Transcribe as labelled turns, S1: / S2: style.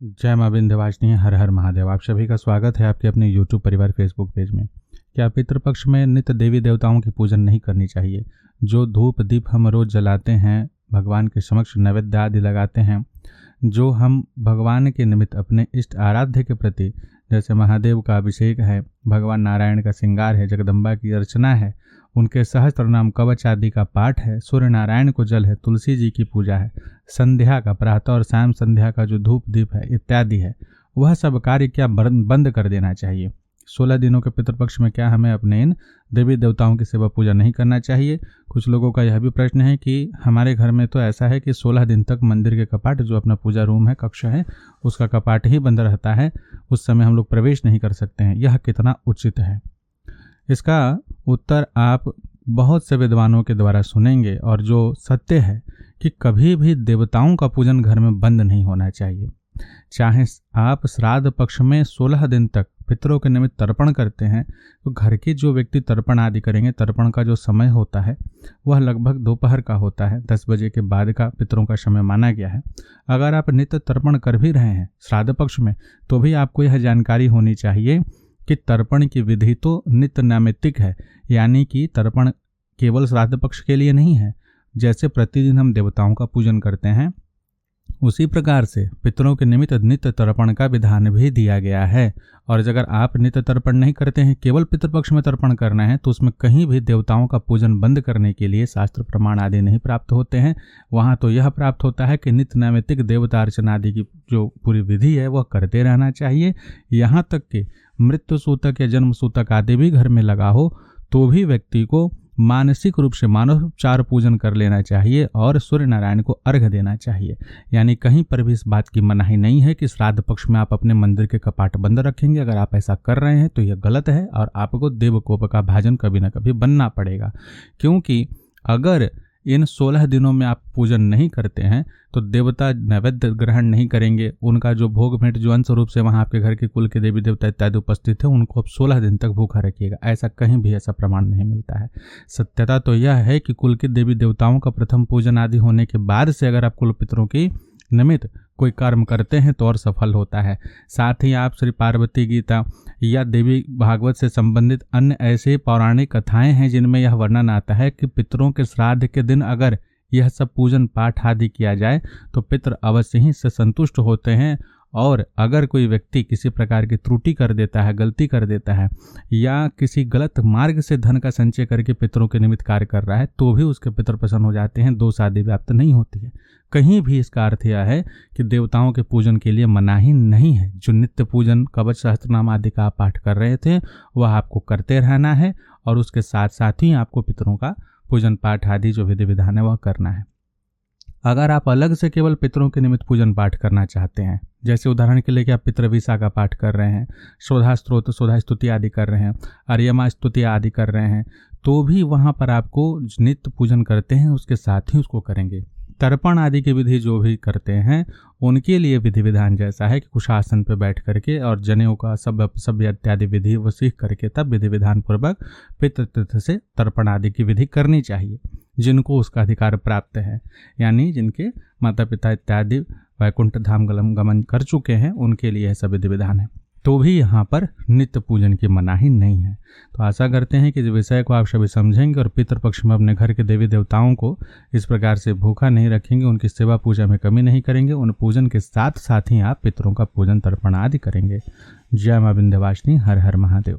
S1: जय मां विंध्यवासिनी, हर हर महादेव। आप सभी का स्वागत है आपके अपने YouTube परिवार फेसबुक पेज में। क्या पितृपक्ष में नित्य देवी देवताओं की पूजन नहीं करनी चाहिए? जो धूप दीप हम रोज जलाते हैं, भगवान के समक्ष नैवेद्य आदि लगाते हैं, जो हम भगवान के निमित्त अपने इष्ट आराध्य के प्रति, जैसे महादेव का अभिषेक है, भगवान नारायण का श्रृंगार है, जगदम्बा की अर्चना है, उनके सहस्त्र नाम कवच आदि का पाठ है, सूर्य नारायण को जल है, तुलसी जी की पूजा है, संध्या का प्रातः और शाम संध्या का जो धूप दीप है इत्यादि है, वह सब कार्य क्या बंद कर देना चाहिए? 16 दिनों के पितृपक्ष में क्या हमें अपने इन देवी देवताओं की सेवा पूजा नहीं करना चाहिए? कुछ लोगों का यह भी प्रश्न है कि हमारे घर में तो ऐसा है कि 16 दिन तक मंदिर के कपाट, जो अपना पूजा रूम है, कक्ष है, उसका कपाट ही बंद रहता है, उस समय हम लोग प्रवेश नहीं कर सकते हैं। यह कितना उचित है? इसका उत्तर आप बहुत से विद्वानों के द्वारा सुनेंगे, और जो सत्य है कि कभी भी देवताओं का पूजन घर में बंद नहीं होना चाहिए। चाहे आप श्राद्ध पक्ष में 16 दिन तक पितरों के निमित्त तर्पण करते हैं, तो घर के जो व्यक्ति तर्पण आदि करेंगे, तर्पण का जो समय होता है वह लगभग दोपहर का होता है, 10 बजे के बाद का पितरों का समय माना गया है। अगर आप नित्य तर्पण कर भी रहे हैं श्राद्ध पक्ष में, तो भी आपको यह जानकारी होनी चाहिए कि तर्पण की विधि तो नित्य नैमित्तिक है, यानी कि तर्पण केवल श्राद्ध पक्ष के लिए नहीं है। जैसे प्रतिदिन हम देवताओं का पूजन करते हैं, उसी प्रकार से पितरों के निमित्त नित्य तर्पण का विधान भी दिया गया है। और अगर आप नित्य तर्पण नहीं करते हैं, केवल पितृपक्ष में तर्पण करना है, तो उसमें कहीं भी देवताओं का पूजन बंद करने के लिए शास्त्र प्रमाण आदि नहीं प्राप्त होते हैं। वहाँ तो यह प्राप्त होता है कि नित्य नैमित्तिक देवता अर्चना आदि की जो पूरी विधि है वह करते रहना चाहिए। यहाँ तक कि मृत्यु सूतक या जन्म सूतक आदि भी घर में लगा हो, तो भी व्यक्ति को मानसिक रूप से मानवोपचार पूजन कर लेना चाहिए और सूर्य नारायण को अर्घ्य देना चाहिए। यानी कहीं पर भी इस बात की मनाही नहीं है कि श्राद्ध पक्ष में आप अपने मंदिर के कपाट बंद रखेंगे। अगर आप ऐसा कर रहे हैं तो यह गलत है, और आपको देवकोप का भाजन कभी ना कभी बनना पड़ेगा। क्योंकि अगर इन 16 दिनों में आप पूजन नहीं करते हैं तो देवता नैवेद्य ग्रहण नहीं करेंगे। उनका जो भोग भेंट जो अंश रूप से वहाँ आपके घर के कुल के देवी देवता इत्यादि उपस्थित है, उनको आप 16 दिन तक भूखा रखिएगा। ऐसा कहीं भी ऐसा प्रमाण नहीं मिलता है। सत्यता तो यह है कि कुल के देवी देवताओं का प्रथम पूजन आदि होने के बाद से अगर आप कुल पितरों की निमित्त कोई कर्म करते हैं तो और सफल होता है। साथ ही आप श्री पार्वती गीता या देवी भागवत से संबंधित अन्य ऐसे पौराणिक कथाएं हैं जिनमें यह वर्णन आता है कि पितरों के श्राद्ध के दिन अगर यह सब पूजन पाठ आदि किया जाए तो पितर अवश्य ही से संतुष्ट होते हैं। और अगर कोई व्यक्ति किसी प्रकार की त्रुटि कर देता है, गलती कर देता है, या किसी गलत मार्ग से धन का संचय करके पितरों के निमित्त कार्य कर रहा है, तो भी उसके पितर प्रसन्न हो जाते हैं, दोष आदि व्याप्त नहीं होती है। कहीं भी इसका अर्थ यह है कि देवताओं के पूजन के लिए मनाही नहीं है। जो नित्य पूजन कवच सहस्त्रनाम आदि का आप पाठ कर रहे थे, वह आपको करते रहना है, और उसके साथ साथ ही आपको पितरों का पूजन पाठ आदि जो विधि विधान है वह करना है। अगर आप अलग से केवल पितरों के निमित्त पूजन पाठ करना चाहते हैं, जैसे उदाहरण के लिए कि आप पितृवीसा का पाठ कर रहे हैं, शोधा स्त्रोत, शोधा स्तुति आदि कर रहे हैं, अर्यमा स्तुति आदि कर रहे हैं, तो भी वहाँ पर आपको नित्य पूजन करते हैं उसके साथ ही उसको करेंगे। तर्पण आदि की विधि जो भी करते हैं उनके लिए विधि विधान जैसा है कि कुशासन पर बैठ करके और जनेऊ का सब इत्यादि विधि वो सीख करके तब विधि विधान पूर्वक पितृतीर्थ से तर्पण आदि की विधि करनी चाहिए, जिनको उसका अधिकार प्राप्त है। यानी जिनके माता पिता इत्यादि वैकुंठ धाम गमन कर चुके हैं, उनके लिए सब विधि विधान है। तो भी यहाँ पर नित्य पूजन की मनाही नहीं है। तो आशा करते हैं कि इस विषय को आप सभी समझेंगे और पितृपक्ष में अपने घर के देवी देवताओं को इस प्रकार से भूखा नहीं रखेंगे, उनकी सेवा पूजा में कमी नहीं करेंगे। उन पूजन के साथ साथ ही आप पितरों का पूजन तर्पण आदि करेंगे। जय मां विंध्यवासिनी, हर हर महादेव।